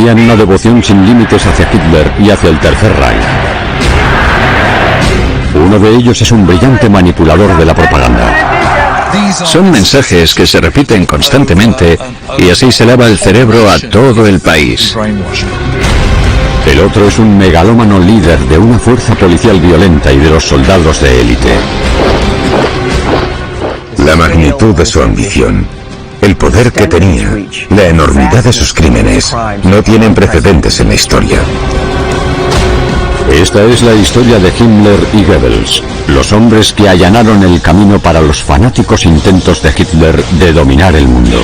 sentían una devoción sin límites hacia Hitler y hacia el Tercer Reich. Uno de ellos es un brillante manipulador de la propaganda. Son mensajes que se repiten constantemente y así se lava el cerebro a todo el país. El otro es un megalómano líder de una fuerza policial violenta y de los soldados de élite. La magnitud de su ambición, el poder que tenía, la enormidad de sus crímenes, no tienen precedentes en la historia. Esta es la historia de Himmler y Goebbels, los hombres que allanaron el camino para los fanáticos intentos de Hitler de dominar el mundo.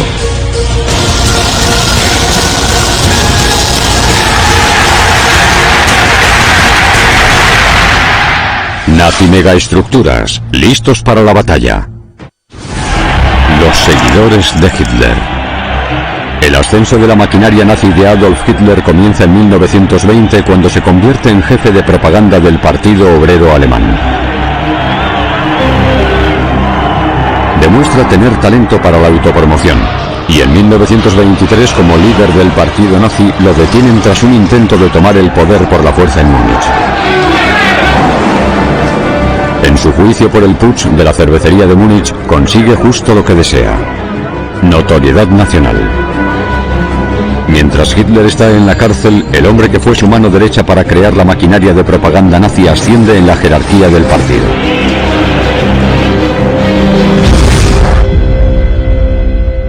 Nazi megaestructuras, listos para la batalla. Los seguidores de Hitler. El ascenso de la maquinaria nazi de Adolf Hitler comienza en 1920 cuando se convierte en jefe de propaganda del Partido Obrero Alemán. Demuestra tener talento para la autopromoción y en 1923 como líder del partido nazi lo detienen tras un intento de tomar el poder por la fuerza en Múnich. En su juicio por el putsch de la cervecería de Múnich consigue justo lo que desea: notoriedad nacional. Mientras Hitler está en la cárcel, el hombre que fue su mano derecha para crear la maquinaria de propaganda nazi asciende en la jerarquía del partido.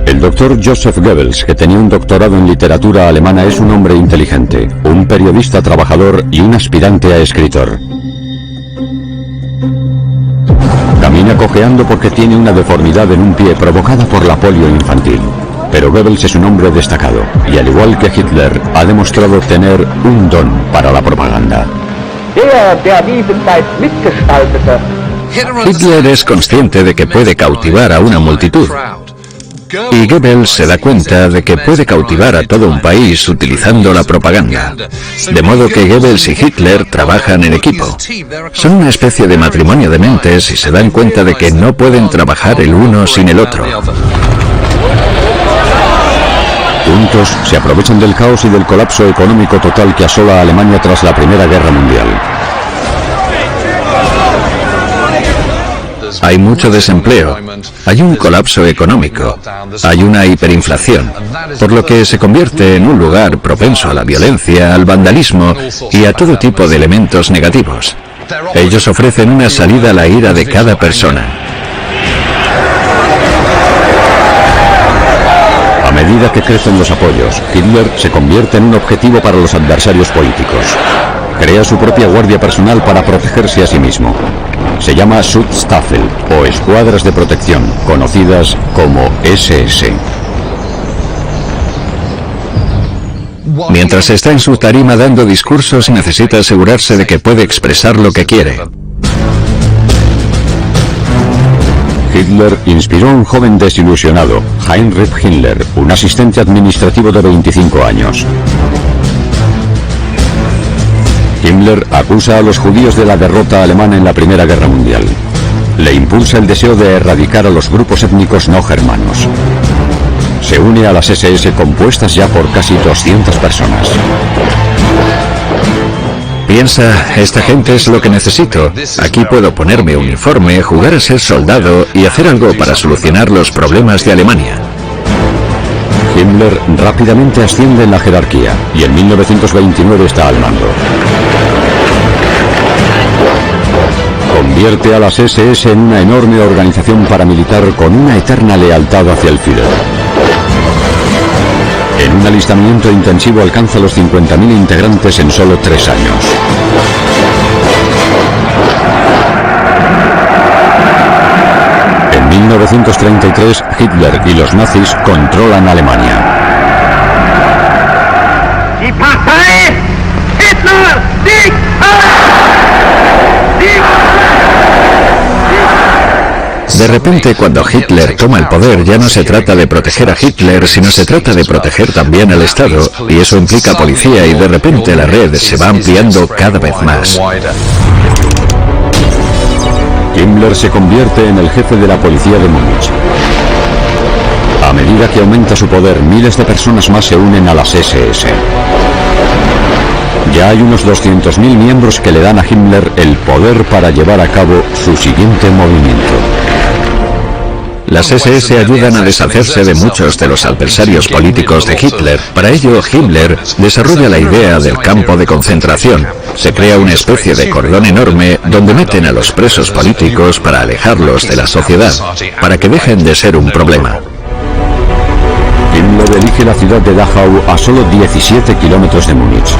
El doctor Joseph Goebbels, que tenía un doctorado en literatura alemana, es un hombre inteligente, un periodista trabajador y un aspirante a escritor. Camina cojeando porque tiene una deformidad en un pie provocada por la polio infantil. Pero Goebbels es un hombre destacado y, al igual que Hitler, ha demostrado tener un don para la propaganda. Hitler es consciente de que puede cautivar a una multitud. Y Goebbels se da cuenta de que puede cautivar a todo un país utilizando la propaganda. De modo que Goebbels y Hitler trabajan en equipo. Son una especie de matrimonio de mentes y se dan cuenta de que no pueden trabajar el uno sin el otro. Juntos se aprovechan del caos y del colapso económico total que asola a Alemania tras la Primera Guerra Mundial. Hay mucho desempleo, hay un colapso económico, hay una hiperinflación, por lo que se convierte en un lugar propenso a la violencia, al vandalismo y a todo tipo de elementos negativos. Ellos ofrecen una salida a la ira de cada persona. A medida que crecen los apoyos, Hitler se convierte en un objetivo para los adversarios políticos. Crea su propia guardia personal para protegerse a sí mismo. Se llama Schutzstaffel o escuadras de protección, conocidas como SS. Mientras está en su tarima dando discursos, necesita asegurarse de que puede expresar lo que quiere. Hitler inspiró a un joven desilusionado, Heinrich Himmler, un asistente administrativo de 25 años. Himmler acusa a los judíos de la derrota alemana en la Primera Guerra Mundial. Le impulsa el deseo de erradicar a los grupos étnicos no germanos. Se une a las SS compuestas ya por casi 200 personas. Piensa, esta gente es lo que necesito. Aquí puedo ponerme uniforme, jugar a ser soldado y hacer algo para solucionar los problemas de Alemania. Himmler rápidamente asciende en la jerarquía y en 1929 está al mando. Convierte a las SS en una enorme organización paramilitar con una eterna lealtad hacia el Führer. En un alistamiento intensivo alcanza los 50.000 integrantes en solo 3 años. En 1933, Hitler y los nazis controlan Alemania. Die Partei Hitler siegt! De repente, cuando Hitler toma el poder, ya no se trata de proteger a Hitler, sino se trata de proteger también al Estado, y eso implica policía, y de repente la red se va ampliando cada vez más. Himmler se convierte en el jefe de la policía de Múnich. A medida que aumenta su poder, miles de personas más se unen a las SS. Ya hay unos 200.000 miembros que le dan a Himmler el poder para llevar a cabo su siguiente movimiento. Las SS ayudan a deshacerse de muchos de los adversarios políticos de Hitler. Para ello, Himmler desarrolla la idea del campo de concentración. Se crea una especie de cordón enorme donde meten a los presos políticos para alejarlos de la sociedad, para que dejen de ser un problema. Himmler elige la ciudad de Dachau a solo 17 kilómetros de Múnich.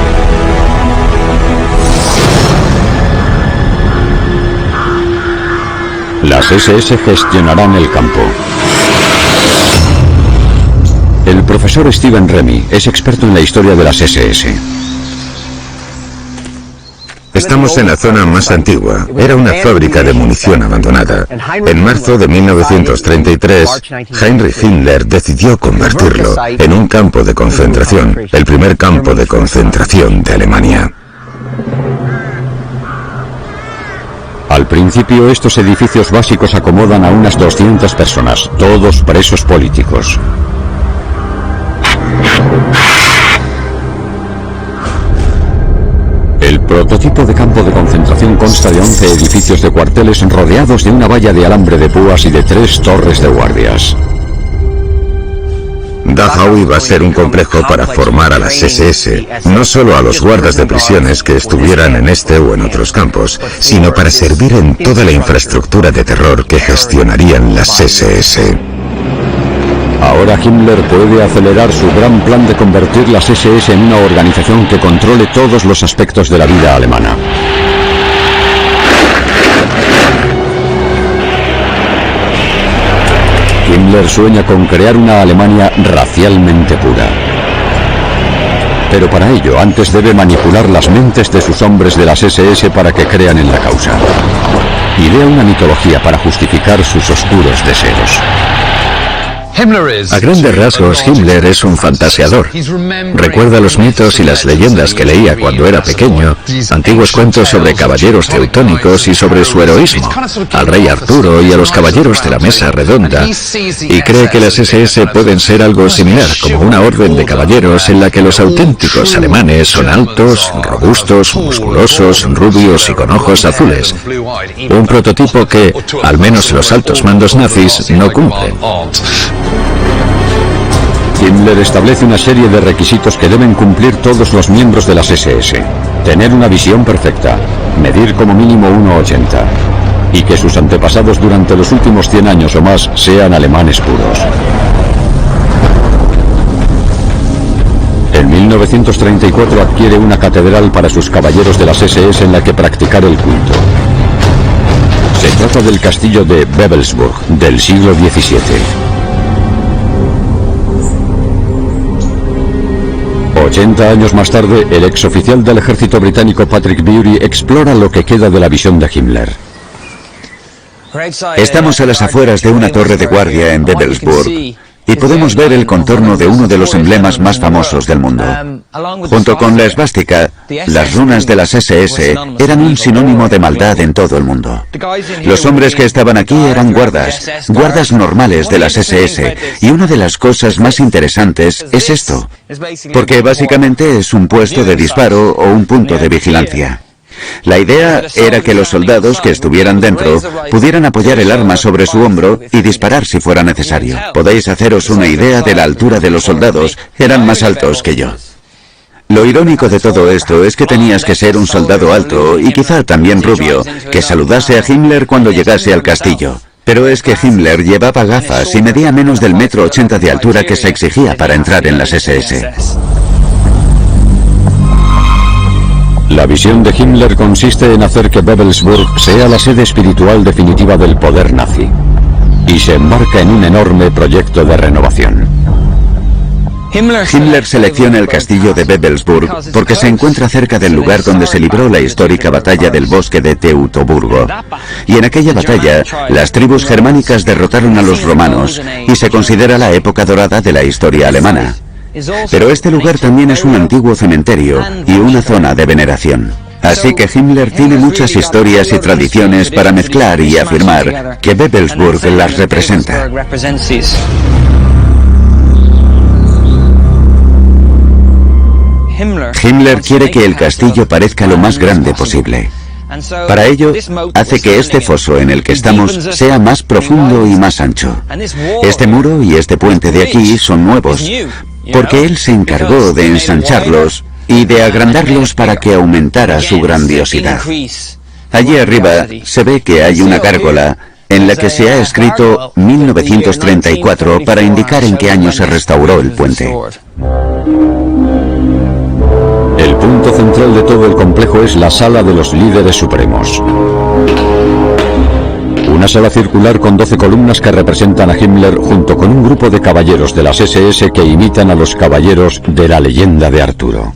Las SS gestionarán el campo. El profesor Steven Remy es experto en la historia de las SS. Estamos en la zona más antigua. Era una fábrica de munición abandonada. En marzo de 1933, Heinrich Himmler decidió convertirlo en un campo de concentración, el primer campo de concentración de Alemania. Al principio, estos edificios básicos acomodan a unas 200 personas, todos presos políticos. El prototipo de campo de concentración consta de 11 edificios de cuarteles rodeados de una valla de alambre de púas y de 3 torres de guardias. Dachau iba a ser un complejo para formar a las SS, no solo a los guardas de prisiones que estuvieran en este o en otros campos, sino para servir en toda la infraestructura de terror que gestionarían las SS. Ahora Himmler puede acelerar su gran plan de convertir las SS en una organización que controle todos los aspectos de la vida alemana. Himmler sueña con crear una Alemania racialmente pura. Pero para ello, antes debe manipular las mentes de sus hombres de las SS para que crean en la causa. Idea una mitología para justificar sus oscuros deseos. A grandes rasgos, Himmler es un fantaseador. Recuerda los mitos y las leyendas que leía cuando era pequeño, antiguos cuentos sobre caballeros teutónicos y sobre su heroísmo, al rey Arturo y a los caballeros de la mesa redonda, y cree que las SS pueden ser algo similar, como una orden de caballeros en la que los auténticos alemanes son altos, robustos, musculosos, rubios y con ojos azules. Un prototipo que, al menos los altos mandos nazis, no cumplen. Himmler establece una serie de requisitos que deben cumplir todos los miembros de las SS. Tener una visión perfecta, medir como mínimo 1,80 y que sus antepasados durante los últimos 100 años o más sean alemanes puros. En 1934 adquiere una catedral para sus caballeros de las SS en la que practicar el culto. Se trata del castillo de Wewelsburg del siglo XVII. 80 años más tarde, el exoficial del ejército británico Patrick Bury explora lo que queda de la visión de Himmler. Estamos a las afueras de una torre de guardia en Wewelsburg y podemos ver el contorno de uno de los emblemas más famosos del mundo. Junto con la esvástica, las runas de las SS eran un sinónimo de maldad en todo el mundo. Los hombres que estaban aquí eran guardas normales de las SS, y una de las cosas más interesantes es esto, porque básicamente es un puesto de disparo o un punto de vigilancia. La idea era que los soldados que estuvieran dentro pudieran apoyar el arma sobre su hombro y disparar si fuera necesario. Podéis haceros una idea de la altura de los soldados, eran más altos que yo. Lo irónico de todo esto es que tenías que ser un soldado alto y quizá también rubio, que saludase a Himmler cuando llegase al castillo. Pero es que Himmler llevaba gafas y medía menos del 1,80 m de altura que se exigía para entrar en las SS. La visión de Himmler consiste en hacer que Wewelsburg sea la sede espiritual definitiva del poder nazi, y se embarca en un enorme proyecto de renovación. Himmler selecciona el castillo de Wewelsburg porque se encuentra cerca del lugar donde se libró la histórica batalla del bosque de Teutoburgo. Y en aquella batalla, las tribus germánicas derrotaron a los romanos y se considera la época dorada de la historia alemana. Pero este lugar también es un antiguo cementerio y una zona de veneración. Así que Himmler tiene muchas historias y tradiciones para mezclar y afirmar que Wewelsburg las representa. Himmler quiere que el castillo parezca lo más grande posible. Para ello, hace que este foso en el que estamos sea más profundo y más ancho. Este muro y este puente de aquí son nuevos, porque él se encargó de ensancharlos y de agrandarlos para que aumentara su grandiosidad. Allí arriba se ve que hay una gárgola en la que se ha escrito 1934 para indicar en qué año se restauró el puente. El punto central de todo el complejo es la Sala de los Líderes Supremos. Una sala circular con 12 columnas que representan a Himmler junto con un grupo de caballeros de las SS que imitan a los caballeros de la leyenda de Arturo.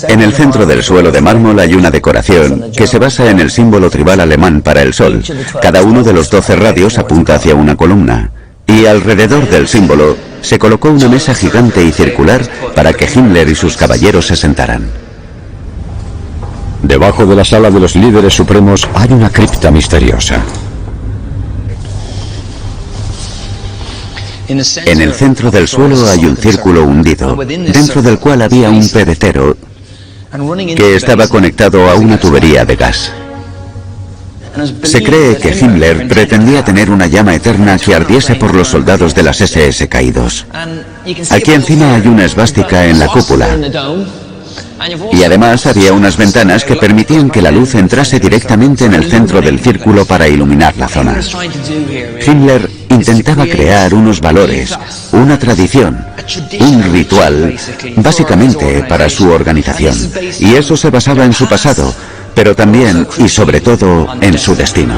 En el centro del suelo de mármol hay una decoración que se basa en el símbolo tribal alemán para el sol. Cada uno de los 12 radios apunta hacia una columna. Y alrededor del símbolo se colocó una mesa gigante y circular para que Himmler y sus caballeros se sentaran. Debajo de la Sala de los Líderes Supremos hay una cripta misteriosa. En el centro del suelo hay un círculo hundido, dentro del cual había un pebetero que estaba conectado a una tubería de gas. Se cree que Himmler pretendía tener una llama eterna que ardiese por los soldados de las SS caídos. Aquí encima hay una esvástica en la cúpula. Y además había unas ventanas que permitían que la luz entrase directamente en el centro del círculo para iluminar la zona. Himmler intentaba crear unos valores, una tradición, un ritual, básicamente para su organización. Y eso se basaba en su pasado, pero también y sobre todo en su destino.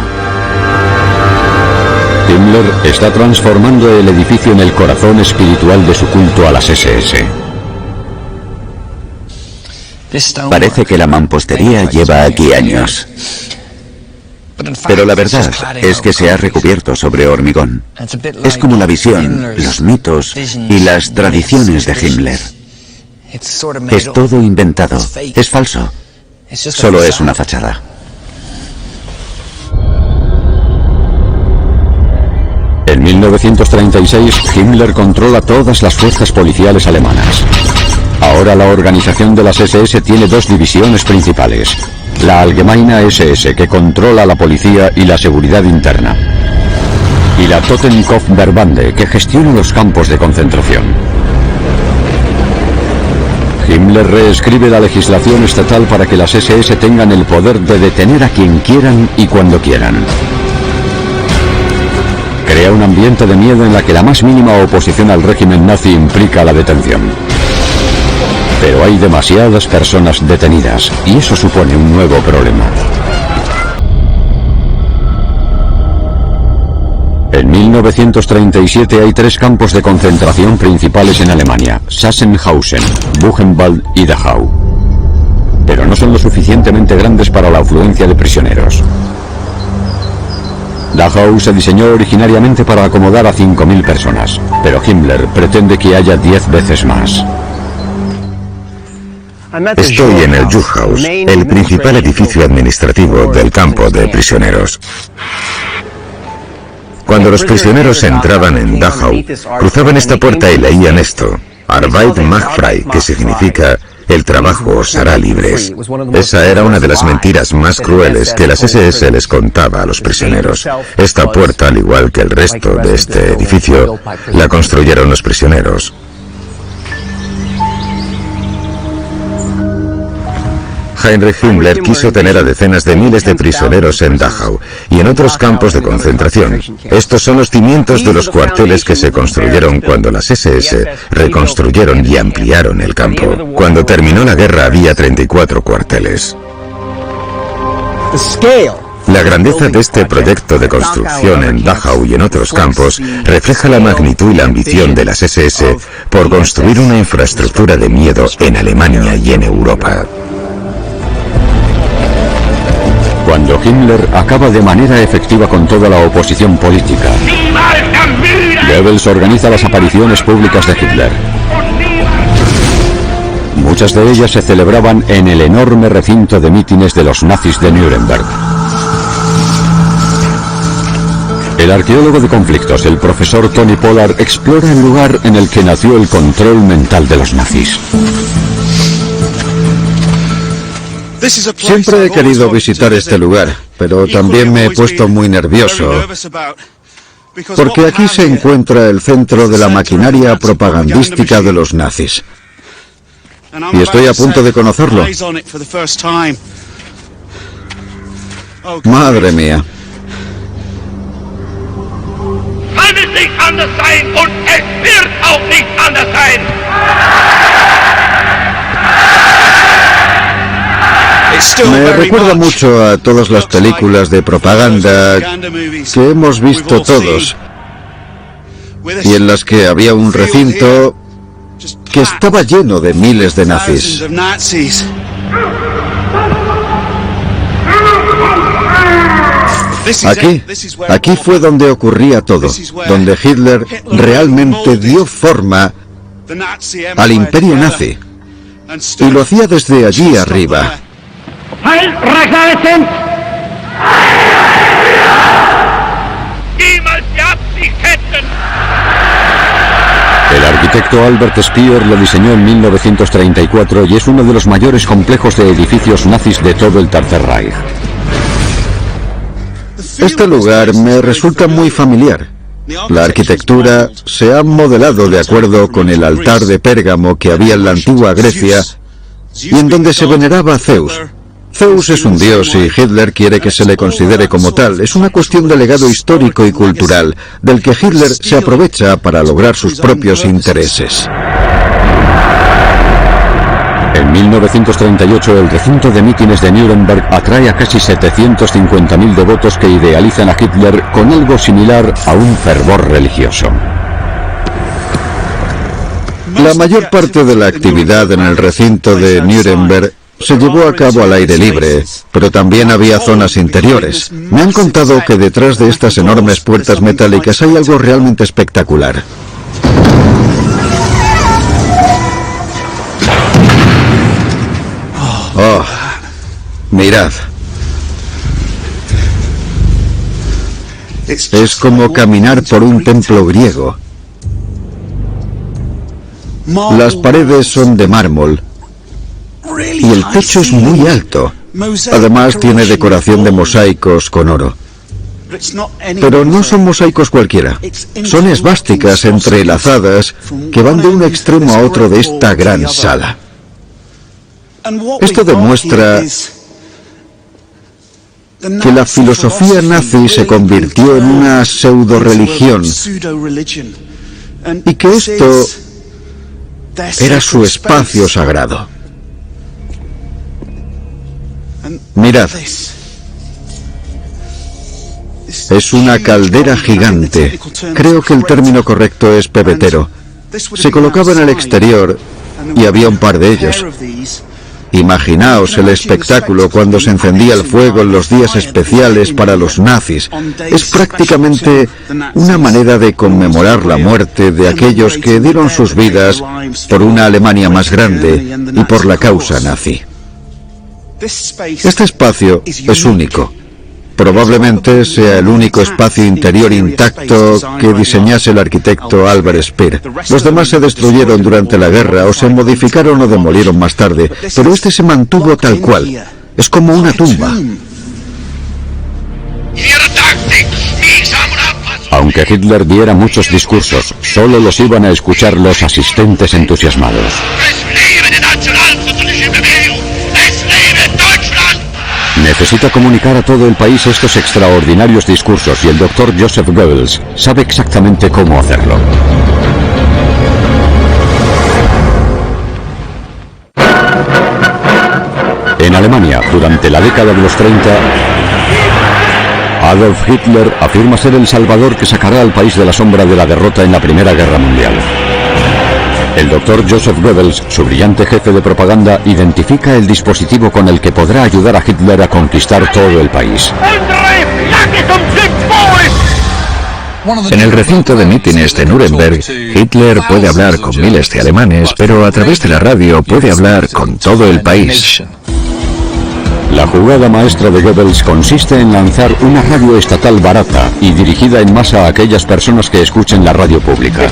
Himmler está transformando el edificio en el corazón espiritual de su culto a las SS. Parece que la mampostería lleva aquí años. Pero la verdad es que se ha recubierto sobre hormigón. Es como la visión, los mitos y las tradiciones de Himmler. Es todo inventado, es falso. Solo es una fachada. En 1936, Himmler controla todas las fuerzas policiales alemanas. Ahora la organización de las SS tiene dos divisiones principales. La Allgemeine SS, que controla la policía y la seguridad interna. Y la Totenkopfverbände, que gestiona los campos de concentración. Himmler reescribe la legislación estatal para que las SS tengan el poder de detener a quien quieran y cuando quieran. Crea un ambiente de miedo en la que la más mínima oposición al régimen nazi implica la detención. Pero hay demasiadas personas detenidas y eso supone un nuevo problema. En 1937 hay 3 campos de concentración principales en Alemania: Sachsenhausen, Buchenwald y Dachau. Pero no son lo suficientemente grandes para la afluencia de prisioneros. Dachau se diseñó originariamente para acomodar a 5.000 personas, pero Himmler pretende que haya 10 veces más. Estoy en el Juchhaus, el principal edificio administrativo del campo de prisioneros. Cuando los prisioneros entraban en Dachau, cruzaban esta puerta y leían esto: Arbeit macht frei, que significa el trabajo os hará libres. Esa era una de las mentiras más crueles que las SS les contaba a los prisioneros. Esta puerta, al igual que el resto de este edificio, la construyeron los prisioneros. Heinrich Himmler quiso tener a decenas de miles de prisioneros en Dachau y en otros campos de concentración. Estos son los cimientos de los cuarteles que se construyeron cuando las SS reconstruyeron y ampliaron el campo. Cuando terminó la guerra había 34 cuarteles. La grandeza de este proyecto de construcción en Dachau y en otros campos refleja la magnitud y la ambición de las SS por construir una infraestructura de miedo en Alemania y en Europa. Cuando Himmler acaba de manera efectiva con toda la oposición política, Goebbels organiza las apariciones públicas de Hitler. Muchas de ellas se celebraban en el enorme recinto de mítines de los nazis de Nuremberg. El arqueólogo de conflictos, el profesor Tony Pollard, explora el lugar en el que nació el control mental de los nazis. Siempre he querido visitar este lugar, pero también me he puesto muy nervioso, porque aquí se encuentra el centro de la maquinaria propagandística de los nazis. Y estoy a punto de conocerlo. Madre mía. Me recuerda mucho a todas las películas de propaganda que hemos visto todos, y en las que había un recinto que estaba lleno de miles de nazis. Aquí fue donde ocurría todo, donde Hitler realmente dio forma al imperio nazi, y lo hacía desde allí arriba. El arquitecto Albert Speer lo diseñó en 1934 y es uno de los mayores complejos de edificios nazis de todo el Tercer Reich. Este lugar me resulta muy familiar. La arquitectura se ha modelado de acuerdo con el altar de Pérgamo que había en la antigua Grecia y en donde se veneraba a Zeus. Zeus es un dios y Hitler quiere que se le considere como tal. Es una cuestión de legado histórico y cultural, del que Hitler se aprovecha para lograr sus propios intereses. En 1938 el recinto de mítines de Nuremberg atrae a casi 750.000 devotos que idealizan a Hitler con algo similar a un fervor religioso. La mayor parte de la actividad en el recinto de Nuremberg se llevó a cabo al aire libre, pero también había zonas interiores. Me han contado que detrás de estas enormes puertas metálicas hay algo realmente espectacular. Oh, mirad. Es como caminar por un templo griego. Las paredes son de mármol y el techo es muy alto. Además tiene decoración de mosaicos con oro. Pero no son mosaicos cualquiera. Son esvásticas entrelazadas que van de un extremo a otro de esta gran sala. Esto demuestra que la filosofía nazi se convirtió en una pseudo-religión y que esto era su espacio sagrado. Mirad. Es una caldera gigante. Creo que el término correcto es pebetero. Se colocaba en el exterior y había un par de ellos. Imaginaos el espectáculo cuando se encendía el fuego en los días especiales para los nazis. Es prácticamente una manera de conmemorar la muerte de aquellos que dieron sus vidas por una Alemania más grande y por la causa nazi. Este espacio es único. Probablemente sea el único espacio interior intacto que diseñase el arquitecto Albert Speer. Los demás se destruyeron durante la guerra o se modificaron o demolieron más tarde, pero este se mantuvo tal cual. Es como una tumba. Aunque Hitler diera muchos discursos, solo los iban a escuchar los asistentes entusiasmados. Necesita comunicar a todo el país estos extraordinarios discursos y el doctor Joseph Goebbels sabe exactamente cómo hacerlo. En Alemania, durante la década de los 30, Adolf Hitler afirma ser el salvador que sacará al país de la sombra de la derrota en la Primera Guerra Mundial. El doctor Joseph Goebbels, su brillante jefe de propaganda, identifica el dispositivo con el que podrá ayudar a Hitler a conquistar todo el país. En el recinto de mítines de Nuremberg, Hitler puede hablar con miles de alemanes, pero a través de la radio puede hablar con todo el país. La jugada maestra de Goebbels consiste en lanzar una radio estatal barata y dirigida en masa a aquellas personas que escuchen la radio pública.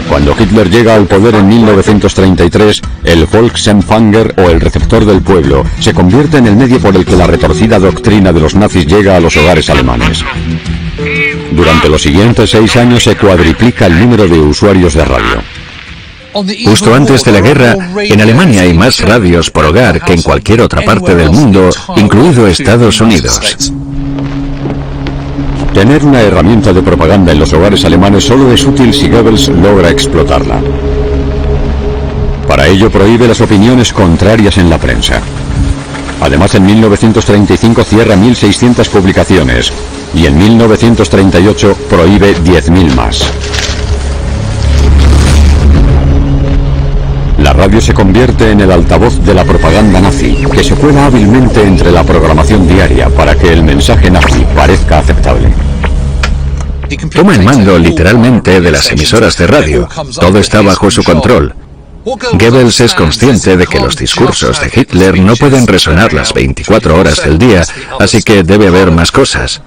Cuando Hitler llega al poder en 1933, el Volksempfänger, o el receptor del pueblo, se convierte en el medio por el que la retorcida doctrina de los nazis llega a los hogares alemanes. Durante los siguientes 6 años se cuadriplica el número de usuarios de radio. Justo antes de la guerra, en Alemania hay más radios por hogar que en cualquier otra parte del mundo, incluido Estados Unidos. Tener una herramienta de propaganda en los hogares alemanes solo es útil si Goebbels logra explotarla. Para ello prohíbe las opiniones contrarias en la prensa. Además, en 1935 cierra 1.600 publicaciones y en 1938 prohíbe 10.000 más. La radio se convierte en el altavoz de la propaganda nazi, que se cuela hábilmente entre la programación diaria para que el mensaje nazi parezca aceptable. Toma el mando literalmente de las emisoras de radio. Todo está bajo su control. Goebbels es consciente de que los discursos de Hitler no pueden resonar las 24 horas del día, así que debe haber más cosas.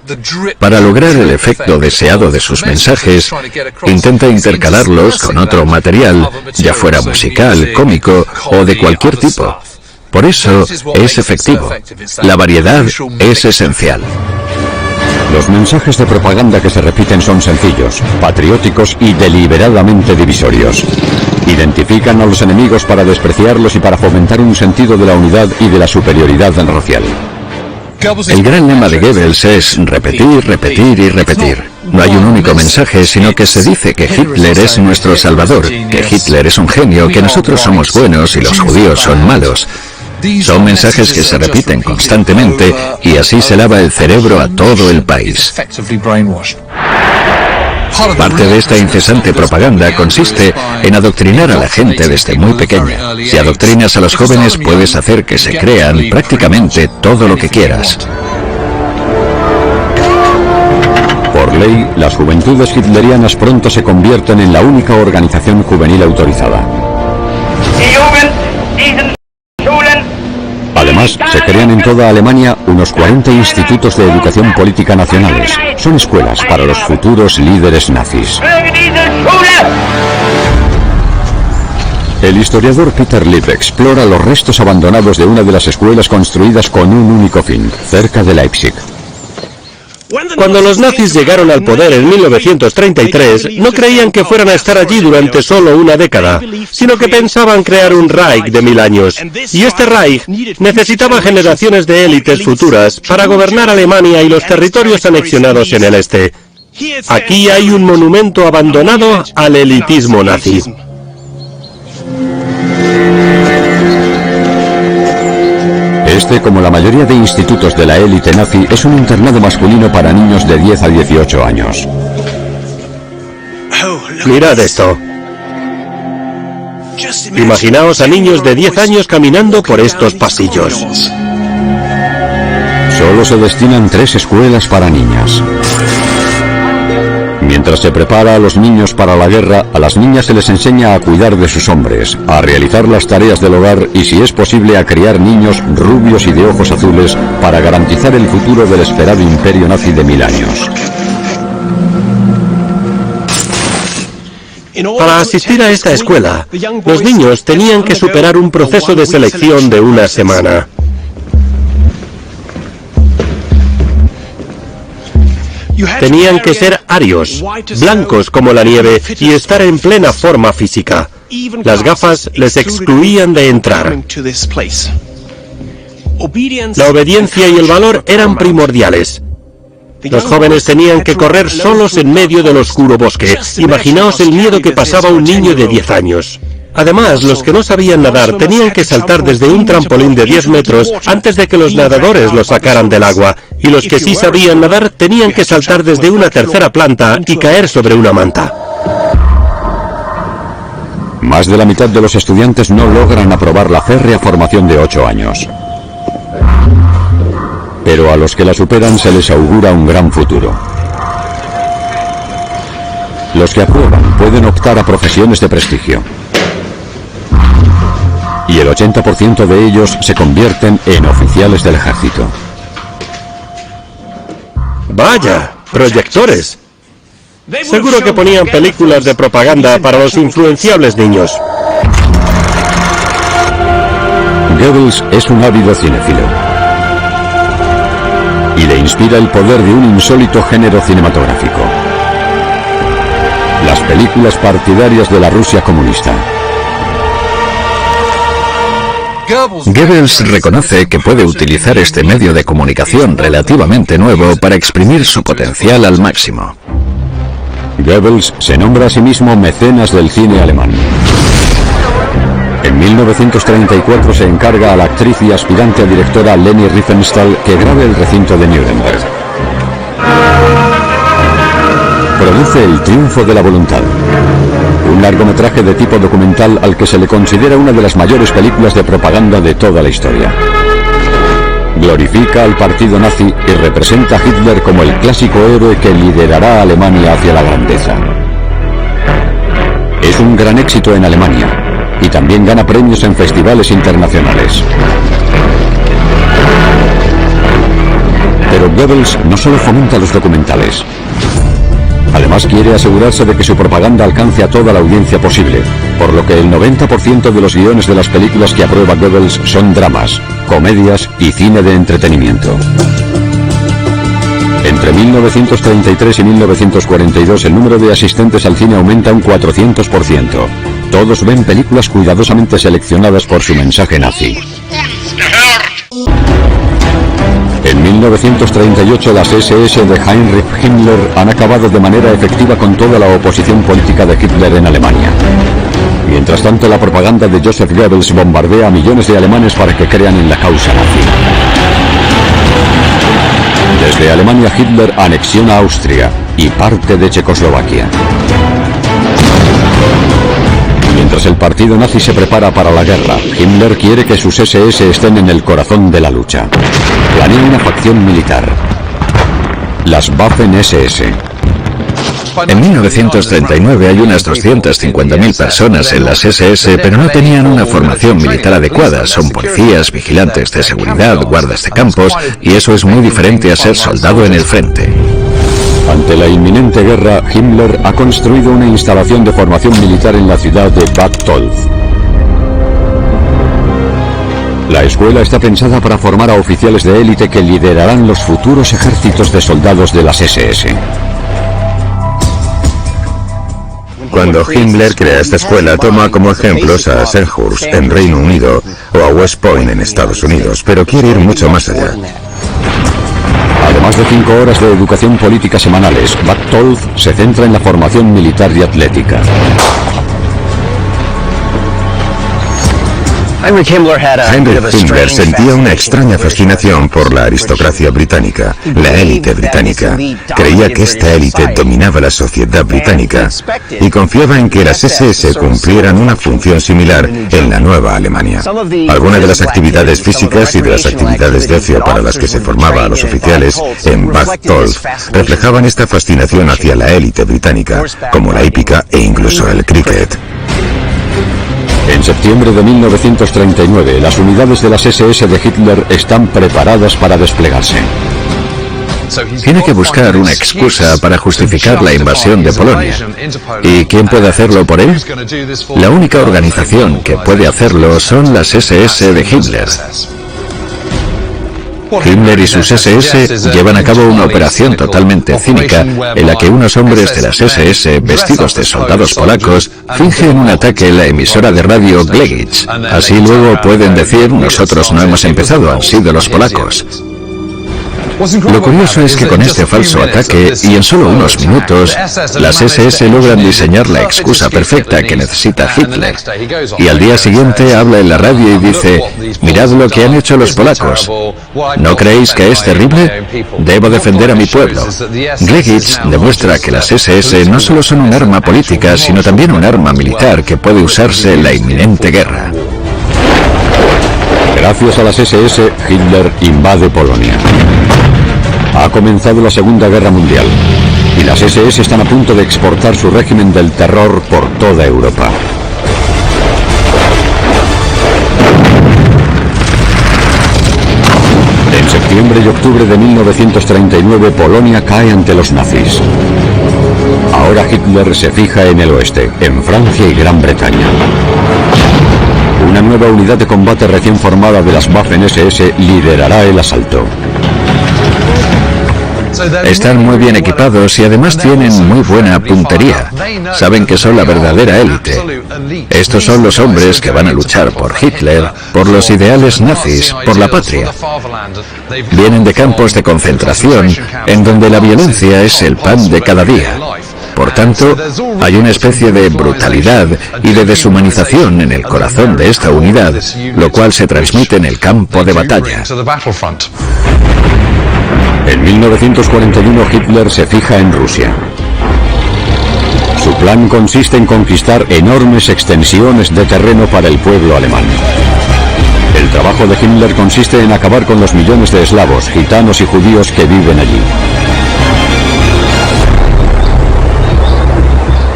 Para lograr el efecto deseado de sus mensajes, intenta intercalarlos con otro material, ya fuera musical, cómico o de cualquier tipo. Por eso es efectivo. La variedad es esencial. Los mensajes de propaganda que se repiten son sencillos, patrióticos y deliberadamente divisorios. Identifican a los enemigos para despreciarlos y para fomentar un sentido de la unidad y de la superioridad racial. El gran lema de Goebbels es repetir, repetir y repetir. No hay un único mensaje, sino que se dice que Hitler es nuestro salvador, que Hitler es un genio, que nosotros somos buenos y los judíos son malos. Son mensajes que se repiten constantemente y así se lava el cerebro a todo el país. Parte de esta incesante propaganda consiste en adoctrinar a la gente desde muy pequeña. Si adoctrinas a los jóvenes, puedes hacer que se crean prácticamente todo lo que quieras. Por ley, las juventudes hitlerianas pronto se convierten en la única organización juvenil autorizada. Además, se crean en toda Alemania unos 40 institutos de educación política nacionales. Son escuelas para los futuros líderes nazis. El historiador Peter Lipp explora los restos abandonados de una de las escuelas construidas con un único fin, cerca de Leipzig. Cuando los nazis llegaron al poder en 1933, no creían que fueran a estar allí durante solo una década, sino que pensaban crear un Reich de 1000 años. Y este Reich necesitaba generaciones de élites futuras para gobernar Alemania y los territorios anexionados en el este. Aquí hay un monumento abandonado al elitismo nazi. Este, como la mayoría de institutos de la élite nazi, es un internado masculino para niños de 10 a 18 años. Mirad esto. Imaginaos a niños de 10 años caminando por estos pasillos. Solo se destinan 3 escuelas para niñas. Mientras se prepara a los niños para la guerra, a las niñas se les enseña a cuidar de sus hombres, a realizar las tareas del hogar y, si es posible, a criar niños rubios y de ojos azules para garantizar el futuro del esperado imperio nazi de 1000 años. Para asistir a esta escuela, los niños tenían que superar un proceso de selección de una semana. Tenían que ser arios, blancos como la nieve y estar en plena forma física. Las gafas les excluían de entrar. La obediencia y el valor eran primordiales. Los jóvenes tenían que correr solos en medio del oscuro bosque. Imaginaos el miedo que pasaba un niño de 10 años. Además, los que no sabían nadar tenían que saltar desde un trampolín de 10 metros antes de que los nadadores los sacaran del agua. Y los que sí sabían nadar tenían que saltar desde una tercera planta y caer sobre una manta. Más de la mitad de los estudiantes no logran aprobar la férrea formación de 8 años. Pero a los que la superan se les augura un gran futuro. Los que aprueban pueden optar a profesiones de prestigio. y el 80% de ellos se convierten en oficiales del ejército. ¡Vaya! ¡Proyectores! Seguro que ponían películas de propaganda para los influenciables niños. Goebbels es un ávido cinéfilo y le inspira el poder de un insólito género cinematográfico: las películas partidarias de la Rusia comunista. Goebbels reconoce que puede utilizar este medio de comunicación relativamente nuevo para exprimir su potencial al máximo. Goebbels se nombra a sí mismo mecenas del cine alemán. En 1934 se encarga a la actriz y aspirante a directora Leni Riefenstahl que grabe El recinto de Nuremberg. Produce El triunfo de la voluntad, un largometraje de tipo documental al que se le considera una de las mayores películas de propaganda de toda la historia. Glorifica al partido nazi y representa a Hitler como el clásico héroe que liderará a Alemania hacia la grandeza. Es un gran éxito en Alemania y también gana premios en festivales internacionales. Pero Goebbels no solo fomenta los documentales. Además quiere asegurarse de que su propaganda alcance a toda la audiencia posible, por lo que el 90% de los guiones de las películas que aprueba Goebbels son dramas, comedias y cine de entretenimiento. Entre 1933 y 1942 el número de asistentes al cine aumenta un 400%. Todos ven películas cuidadosamente seleccionadas por su mensaje nazi. En 1938 las SS de Heinrich Himmler han acabado de manera efectiva con toda la oposición política de Hitler en Alemania. Mientras tanto, la propaganda de Joseph Goebbels bombardea a millones de alemanes para que crean en la causa nazi. Desde Alemania, Hitler anexiona Austria y parte de Checoslovaquia. Mientras el partido nazi se prepara para la guerra, Himmler quiere que sus SS estén en el corazón de la lucha. Planea una facción militar, las Waffen-SS. En 1939 hay unas 250.000 personas en las SS, pero no tenían una formación militar adecuada. Son policías, vigilantes de seguridad, guardas de campos, y eso es muy diferente a ser soldado en el frente. Ante la inminente guerra, Himmler ha construido una instalación de formación militar en la ciudad de Bad Tolf. La escuela está pensada para formar a oficiales de élite que liderarán los futuros ejércitos de soldados de las SS. Cuando Himmler crea esta escuela, toma como ejemplos a Sandhurst en Reino Unido o a West Point en Estados Unidos, pero quiere ir mucho más allá. Además de 5 horas de educación política semanales, Bad Tolf se centra en la formación militar y atlética. Heinrich Himmler sentía una extraña fascinación por la aristocracia británica, la élite británica. Creía que esta élite dominaba la sociedad británica y confiaba en que las SS cumplieran una función similar en la nueva Alemania. Algunas de las actividades físicas y de las actividades de ocio para las que se formaba a los oficiales en Bad Tolf reflejaban esta fascinación hacia la élite británica, como la hípica e incluso el cricket. En septiembre de 1939, las unidades de las SS de Hitler están preparadas para desplegarse. Tiene que buscar una excusa para justificar la invasión de Polonia. ¿Y quién puede hacerlo por él? La única organización que puede hacerlo son las SS de Hitler. Himmler y sus SS llevan a cabo una operación totalmente cínica en la que unos hombres de las SS, vestidos de soldados polacos, fingen un ataque en la emisora de radio Glegic. Así luego pueden decir: nosotros no hemos empezado, han sido los polacos. Lo curioso es que con este falso ataque, y en solo unos minutos, las SS logran diseñar la excusa perfecta que necesita Hitler. Y al día siguiente habla en la radio y dice: mirad lo que han hecho los polacos. ¿No creéis que es terrible? Debo defender a mi pueblo. Glegic demuestra que las SS no solo son un arma política, sino también un arma militar que puede usarse en la inminente guerra. Gracias a las SS, Hitler invade Polonia. Ha comenzado la Segunda Guerra Mundial y las SS están a punto de exportar su régimen del terror por toda Europa. En septiembre y octubre de 1939 Polonia cae ante los nazis. Ahora Hitler se fija en el oeste, en Francia y Gran Bretaña. Una nueva unidad de combate recién formada de las Waffen-SS liderará el asalto. Están muy bien equipados y además tienen muy buena puntería. Saben que son la verdadera élite. Estos son los hombres que van a luchar por Hitler, por los ideales nazis, por la patria. Vienen de campos de concentración en donde la violencia es el pan de cada día. Por tanto, hay una especie de brutalidad y de deshumanización en el corazón de esta unidad, lo cual se transmite en el campo de batalla. En 1941 Hitler se fija en Rusia. Su plan consiste en conquistar enormes extensiones de terreno para el pueblo alemán. El trabajo de Himmler consiste en acabar con los millones de eslavos, gitanos y judíos que viven allí.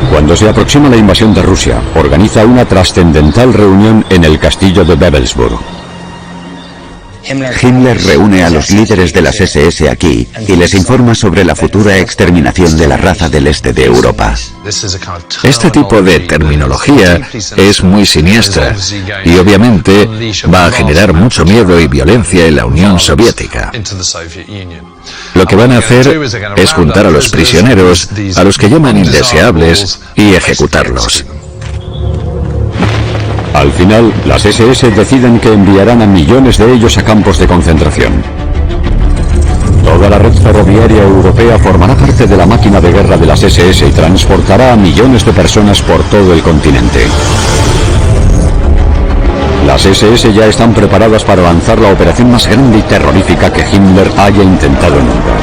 Cuando se aproxima la invasión de Rusia, organiza una trascendental reunión en el castillo de Babelsburg. Himmler reúne a los líderes de las SS aquí y les informa sobre la futura exterminación de la raza del este de Europa. Este tipo de terminología es muy siniestra y obviamente va a generar mucho miedo y violencia en la Unión Soviética. Lo que van a hacer es juntar a los prisioneros, a los que llaman indeseables, y ejecutarlos. Al final, las SS deciden que enviarán a millones de ellos a campos de concentración. Toda la red ferroviaria europea formará parte de la máquina de guerra de las SS y transportará a millones de personas por todo el continente. Las SS ya están preparadas para lanzar la operación más grande y terrorífica que Himmler haya intentado nunca.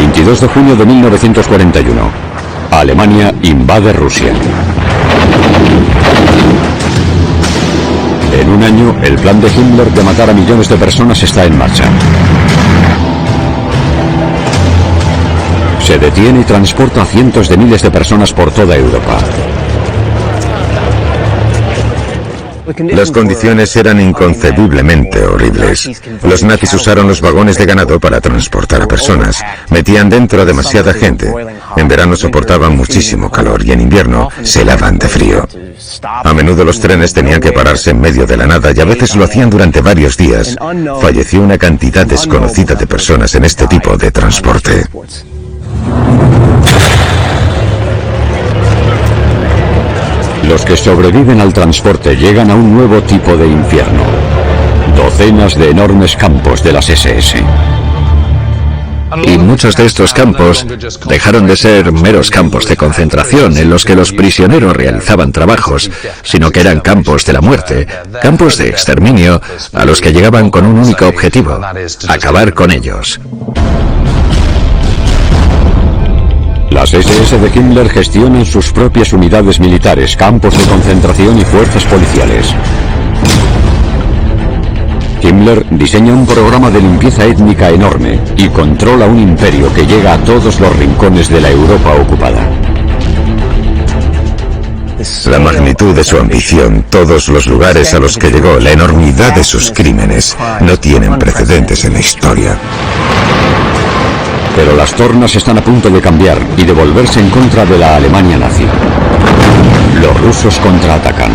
El 22 de junio de 1941, Alemania invade Rusia. En un año, el plan de Himmler de matar a millones de personas está en marcha. Se detiene y transporta a cientos de miles de personas por toda Europa. Las condiciones eran inconcebiblemente horribles. Los nazis usaron los vagones de ganado para transportar a personas. Metían dentro a demasiada gente. En verano soportaban muchísimo calor y en invierno se helaban de frío. A menudo los trenes tenían que pararse en medio de la nada y a veces lo hacían durante varios días. Falleció una cantidad desconocida de personas en este tipo de transporte. Los que sobreviven al transporte llegan a un nuevo tipo de infierno. Docenas de enormes campos de las SS. Y muchos de estos campos dejaron de ser meros campos de concentración en los que los prisioneros realizaban trabajos, sino que eran campos de la muerte, campos de exterminio a los que llegaban con un único objetivo: acabar con ellos. Las SS de Himmler gestionan sus propias unidades militares, campos de concentración y fuerzas policiales. Himmler diseña un programa de limpieza étnica enorme y controla un imperio que llega a todos los rincones de la Europa ocupada. La magnitud de su ambición, todos los lugares a los que llegó, la enormidad de sus crímenes, no tienen precedentes en la historia. Pero las tornas están a punto de cambiar y de volverse en contra de la Alemania nazi. Los rusos contraatacan.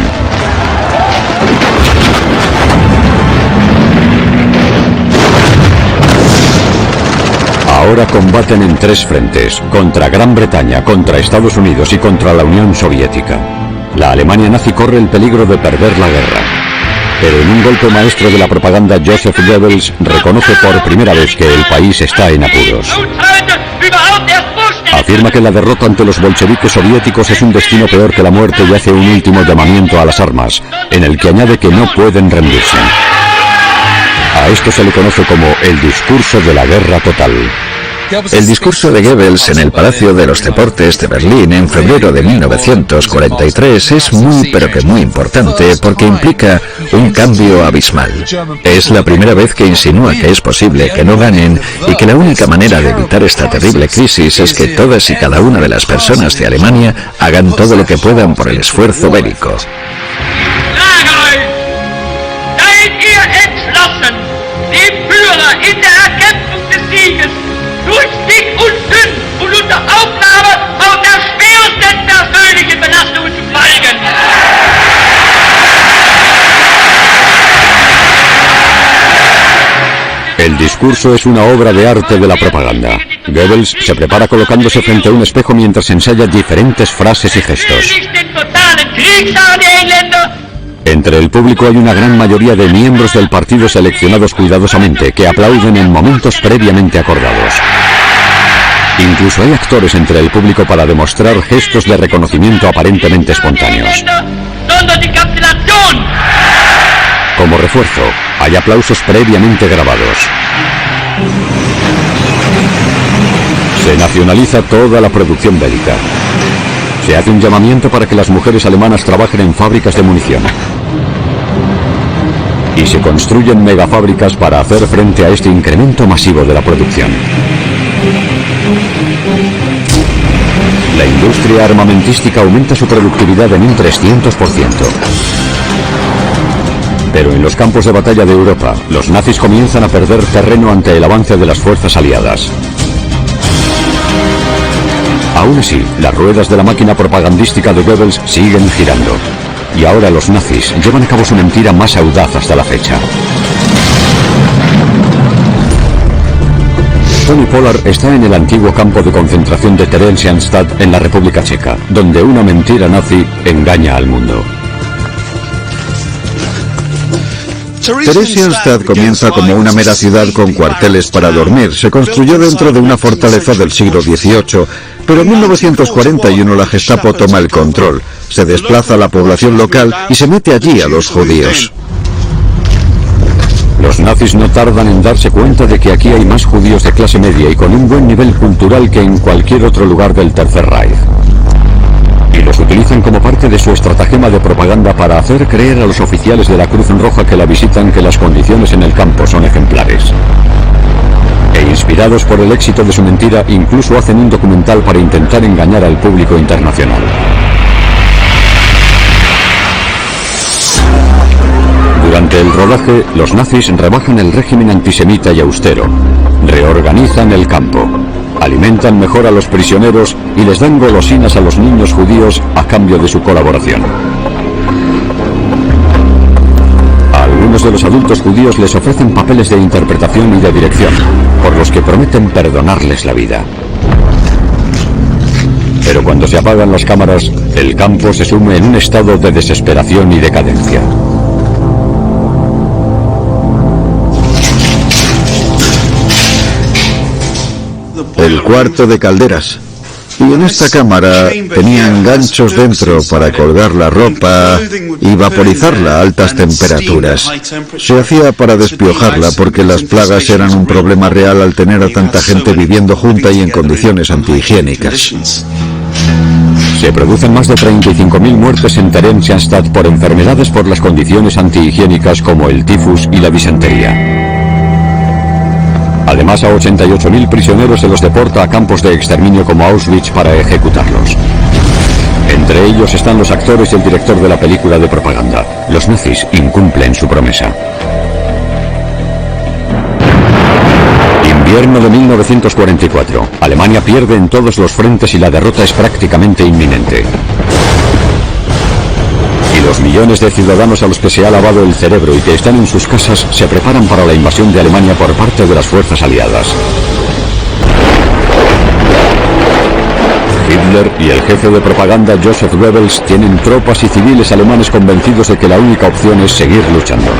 Ahora combaten en tres frentes: contra Gran Bretaña, contra Estados Unidos y contra la Unión Soviética. La Alemania nazi corre el peligro de perder la guerra. Pero en un golpe maestro de la propaganda, Joseph Goebbels reconoce por primera vez que el país está en apuros. Afirma que la derrota ante los bolcheviques soviéticos es un destino peor que la muerte y hace un último llamamiento a las armas, en el que añade que no pueden rendirse. A esto se le conoce como el discurso de la guerra total. El discurso de Goebbels en el Palacio de los Deportes de Berlín en febrero de 1943 es muy pero que muy importante porque implica un cambio abismal. Es la primera vez que insinúa que es posible que no ganen y que la única manera de evitar esta terrible crisis es que todas y cada una de las personas de Alemania hagan todo lo que puedan por el esfuerzo bélico. discurso es una obra de arte de la propaganda. Goebbels se prepara colocándose frente a un espejo mientras ensaya diferentes frases y gestos. Entre el público hay una gran mayoría de miembros del partido seleccionados cuidadosamente que aplauden en momentos previamente acordados. Incluso hay actores entre el público para demostrar gestos de reconocimiento aparentemente espontáneos. Como refuerzo, hay aplausos previamente grabados. Se nacionaliza toda la producción bélica. Se hace un llamamiento para que las mujeres alemanas trabajen en fábricas de munición. Y se construyen megafábricas para hacer frente a este incremento masivo de la producción. La industria armamentística aumenta su productividad en un 300%. Pero en los campos de batalla de Europa, los nazis comienzan a perder terreno ante el avance de las fuerzas aliadas. Aún así, las ruedas de la máquina propagandística de Goebbels siguen girando. Y ahora los nazis llevan a cabo su mentira más audaz hasta la fecha. Tony Pollard está en el antiguo campo de concentración de Theresienstadt en la República Checa, donde una mentira nazi engaña al mundo. Theresienstadt comienza como una mera ciudad con cuarteles para dormir. Se construyó dentro de una fortaleza del siglo XVIII, pero en 1941 la Gestapo toma el control. Se desplaza a la población local y se mete allí a los judíos. Los nazis no tardan en darse cuenta de que aquí hay más judíos de clase media y con un buen nivel cultural que en cualquier otro lugar del Tercer Reich. Y los utilizan como parte de su estratagema de propaganda para hacer creer a los oficiales de la Cruz Roja que la visitan que las condiciones en el campo son ejemplares. E inspirados por el éxito de su mentira, incluso hacen un documental para intentar engañar al público internacional. Durante el rodaje, los nazis rebajan el régimen antisemita y austero, reorganizan el campo, alimentan mejor a los prisioneros y les dan golosinas a los niños judíos a cambio de su colaboración. A algunos de los adultos judíos les ofrecen papeles de interpretación y de dirección, por los que prometen perdonarles la vida. Pero cuando se apagan las cámaras, el campo se sume en un estado de desesperación y decadencia. El cuarto de calderas. Y en esta cámara tenían ganchos dentro para colgar la ropa y vaporizarla a altas temperaturas. Se hacía para despiojarla porque las plagas eran un problema real al tener a tanta gente viviendo junta y en condiciones antihigiénicas. Se producen más de 35.000 muertes en Theresienstadt por enfermedades por las condiciones antihigiénicas como el tifus y la disentería. Además, a 88.000 prisioneros se los deporta a campos de exterminio como Auschwitz para ejecutarlos. Entre ellos están los actores y el director de la película de propaganda. Los nazis incumplen su promesa. Invierno de 1944. Alemania pierde en todos los frentes y la derrota es prácticamente inminente. Y los millones de ciudadanos a los que se ha lavado el cerebro y que están en sus casas se preparan para la invasión de Alemania por parte de las fuerzas aliadas. Hitler y el jefe de propaganda Joseph Goebbels tienen tropas y civiles alemanes convencidos de que la única opción es seguir luchando.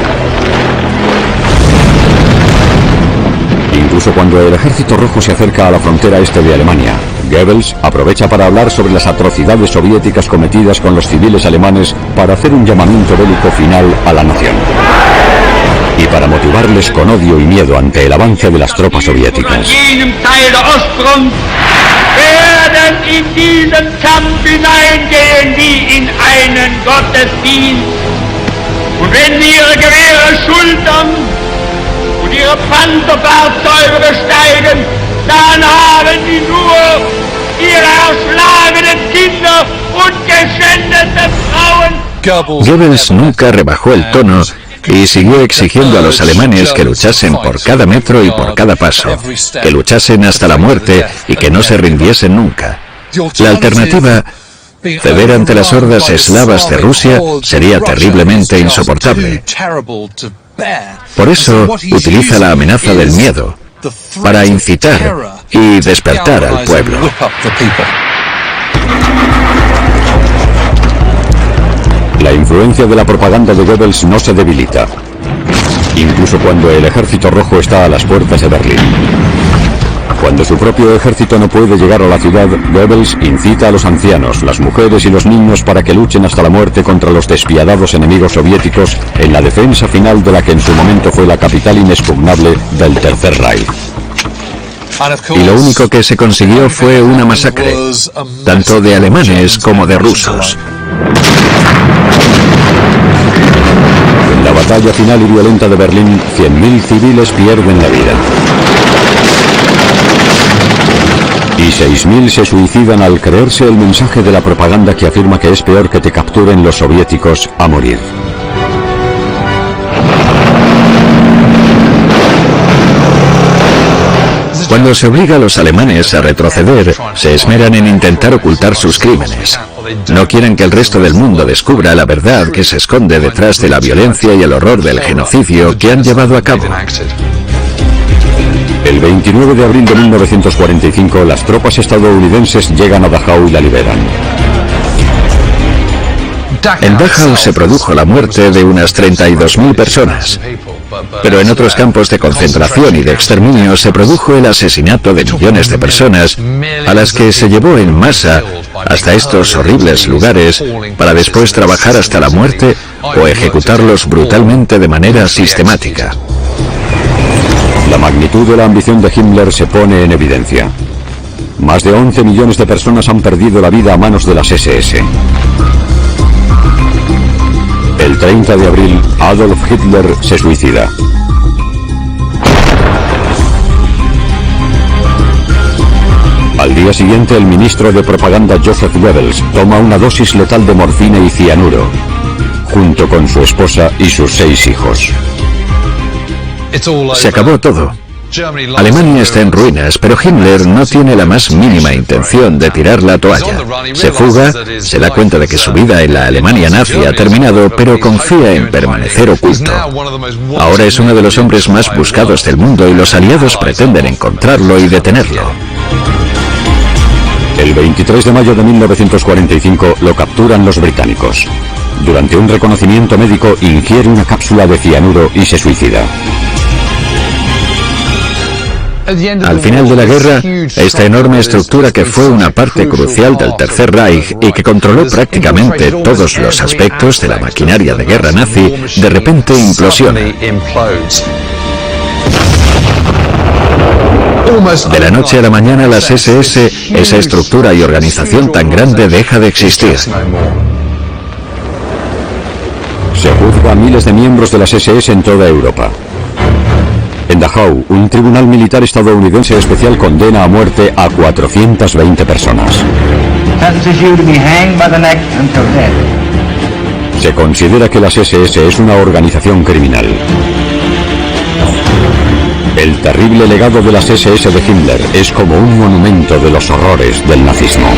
Incluso cuando el ejército rojo se acerca a la frontera este de Alemania, Goebbels aprovecha para hablar sobre las atrocidades soviéticas cometidas con los civiles alemanes para hacer un llamamiento bélico final a la nación. Y para motivarles con odio y miedo ante el avance de las tropas soviéticas. Ihre Panzerfahrzeuge besteigen, dann haben die nur ihre erschlagenen Kinder und geschändete Frauen. Goebbels nunca rebajó el tono y siguió exigiendo a los alemanes que luchasen por cada metro y por cada paso, que luchasen hasta la muerte y que no se rindiesen nunca. La alternativa, ceder ante las hordas eslavas de Rusia, sería terriblemente insoportable. Por eso utiliza la amenaza del miedo para incitar y despertar al pueblo. La influencia de la propaganda de Goebbels no se debilita, incluso cuando el ejército rojo está a las puertas de Berlín. Cuando su propio ejército no puede llegar a la ciudad, Goebbels incita a los ancianos, las mujeres y los niños para que luchen hasta la muerte contra los despiadados enemigos soviéticos en la defensa final de la que en su momento fue la capital inexpugnable del Tercer Reich. Y lo único que se consiguió fue una masacre, tanto de alemanes como de rusos. En la batalla final y violenta de Berlín, 100.000 civiles pierden la vida. Y 6.000 se suicidan al creerse el mensaje de la propaganda que afirma que es peor que te capturen los soviéticos a morir. Cuando se obliga a los alemanes a retroceder, se esmeran en intentar ocultar sus crímenes. No quieren que el resto del mundo descubra la verdad que se esconde detrás de la violencia y el horror del genocidio que han llevado a cabo. El 29 de abril de 1945, las tropas estadounidenses llegan a Dachau y la liberan. En Dachau se produjo la muerte de unas 32.000 personas. Pero en otros campos de concentración y de exterminio se produjo el asesinato de millones de personas a las que se llevó en masa hasta estos horribles lugares para después trabajar hasta la muerte o ejecutarlos brutalmente de manera sistemática. La magnitud de la ambición de Himmler se pone en evidencia. Más de 11 millones de personas han perdido la vida a manos de las SS. El 30 de abril, Adolf Hitler se suicida. Al día siguiente, el ministro de propaganda Joseph Goebbels toma una dosis letal de morfina y cianuro, junto con su esposa y sus 6 hijos. Se acabó todo. Alemania está en ruinas, pero Himmler no tiene la más mínima intención de tirar la toalla. Se fuga, se da cuenta de que su vida en la Alemania nazi ha terminado, pero confía en permanecer oculto. Ahora es uno de los hombres más buscados del mundo y los aliados pretenden encontrarlo y detenerlo. El 23 de mayo de 1945 lo capturan los británicos. Durante un reconocimiento médico ingiere una cápsula de cianuro y se suicida. Al final de la guerra, esta enorme estructura que fue una parte crucial del Tercer Reich y que controló prácticamente todos los aspectos de la maquinaria de guerra nazi, de repente implosiona. De la noche a la mañana, las SS, esa estructura y organización tan grande, deja de existir. Se juzga a miles de miembros de las SS en toda Europa. En Dachau, un tribunal militar estadounidense especial condena a muerte a 420 personas. Se considera que las SS es una organización criminal. El terrible legado de las SS de Himmler es como un monumento de los horrores del nazismo.